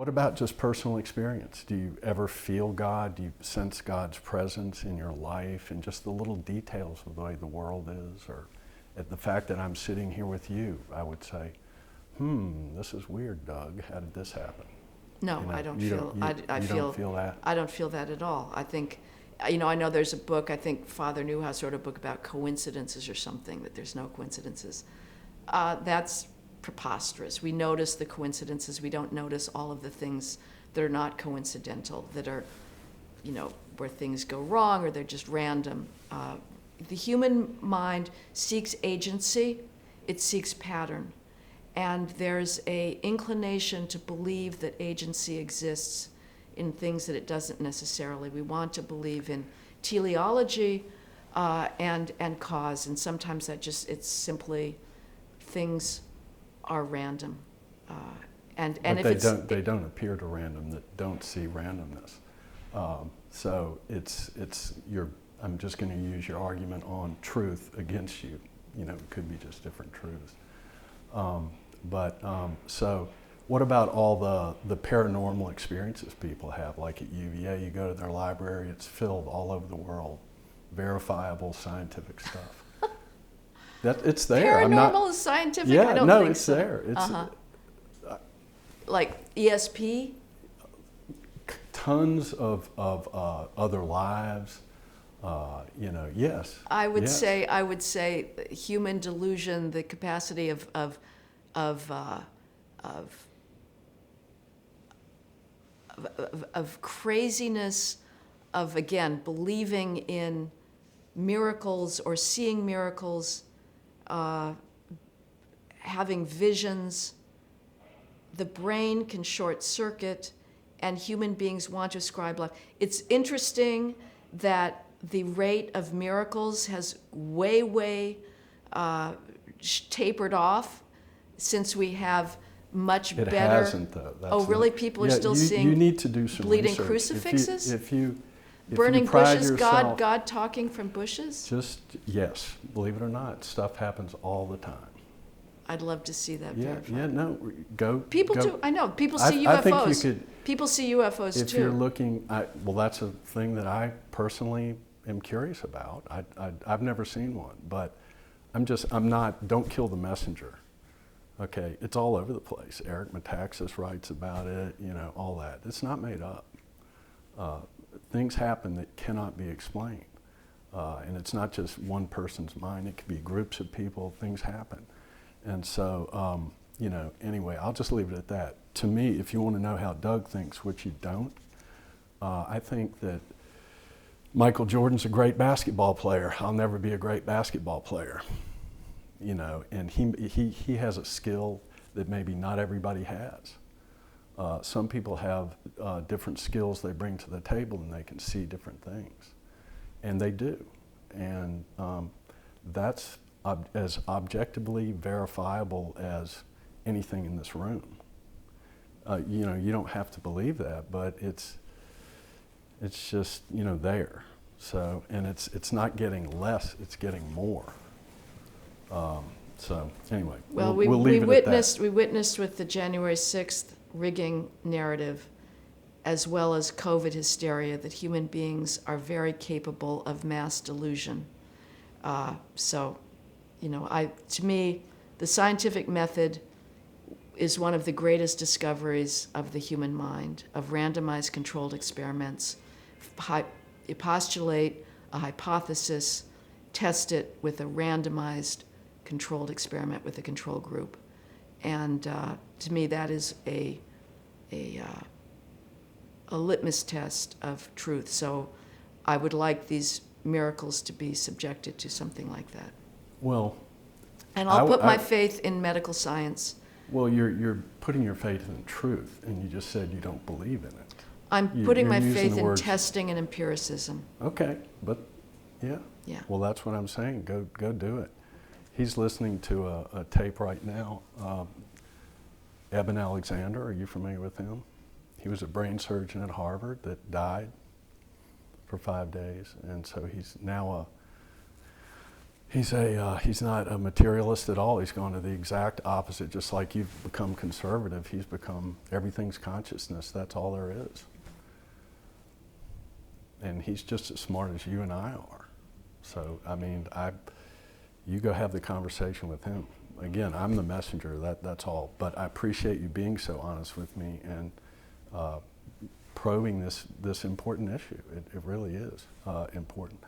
What about just personal experience? Do you ever feel God? Do you sense God's presence in your life and just the little details of the way the world is? Or at the fact that I'm sitting here with you, I would say, this is weird, Doug. How did this happen? No, You know, I don't you feel. don't- you- I you feel. don't feel that? I don't feel that at all. I think, I know there's a book. I think Father Newhouse wrote a book about coincidences or something. That there's no coincidences. That's preposterous. We notice the coincidences. We don't notice all of the things that are not coincidental. That are, where things go wrong or they're just random. The human mind seeks agency. It seeks pattern. And there's a inclination to believe that agency exists in things that it doesn't necessarily. We want to believe in teleology and cause, and sometimes it's simply things are random. And But if they don't appear to random that don't see randomness. So I'm just going to use your argument on truth against you. It could be just different truths. So what about all the paranormal experiences people have? Like at UVA, you go to their library, it's filled all over the world, verifiable scientific stuff. It's there. paranormal is scientific, Yeah, I don't no, think it's so. there. It's Like ESP? tons of other lives. Yes. I would yes. say human delusion, the capacity of craziness, of again believing in miracles or seeing miracles, having visions. The brain can short circuit, and human beings want to ascribe life. It's interesting that the rate of miracles has way tapered off since we have much It better. hasn't though. Oh, really? People are still seeing You need to do some bleeding research. crucifixes? If you Burning pride bushes, yourself, God talking from bushes? Yes, believe it or not, stuff happens all the time. I'd love to see that Yeah, verified. no, go. People go. do. I know. People see UFOs. I think you could. People see UFOs If too. you're looking, well, that's a thing that I personally am curious about. I've never seen one, but I'm not. Don't kill the messenger. Okay, it's all over the place. Eric Metaxas writes about it. All that. It's not made up. Things happen that cannot be explained, and it's not just one person's mind. It could be groups of people. Things happen. And so, anyway, I'll just leave it at that. To me, if you want to know how Doug thinks, which you don't, I think that Michael Jordan's a great basketball player. I'll never be a great basketball player. And he has a skill that maybe not everybody has. Some people have different skills they bring to the table, and they can see different things. And they do. And that's as objectively verifiable as anything in this room. You don't have to believe that, but it's just there. So, and it's not getting less; it's getting more. So anyway, Well, we'll we leave it at that. witnessed with the January 6th rigging narrative, as well as COVID hysteria, that human beings are very capable of mass delusion. To me, the scientific method is one of the greatest discoveries of the human mind, of randomized controlled experiments. You postulate a hypothesis, test it with a randomized controlled experiment with a control group. And to me, that is a litmus test of truth. So I would like these miracles to be subjected to something like that. Well, and I'll put my faith in medical science. Well, you're putting your faith in truth, and you just said you don't believe in it. I'm putting my using faith the in words- testing and empiricism. Okay, but yeah. Yeah. Well, that's what I'm saying. Go do it. He's listening to a tape right now. Eben Alexander, are you familiar with him? He was a brain surgeon at Harvard that died for 5 days, and so he's now He's not a materialist at all. He's gone to the exact opposite. Just like you've become conservative, he's become everything's consciousness. That's all there is. And he's just as smart as you and I are. So, I mean, you go have the conversation with him. Again, I'm the messenger, that's all. But I appreciate you being so honest with me and probing this important issue. It really is important.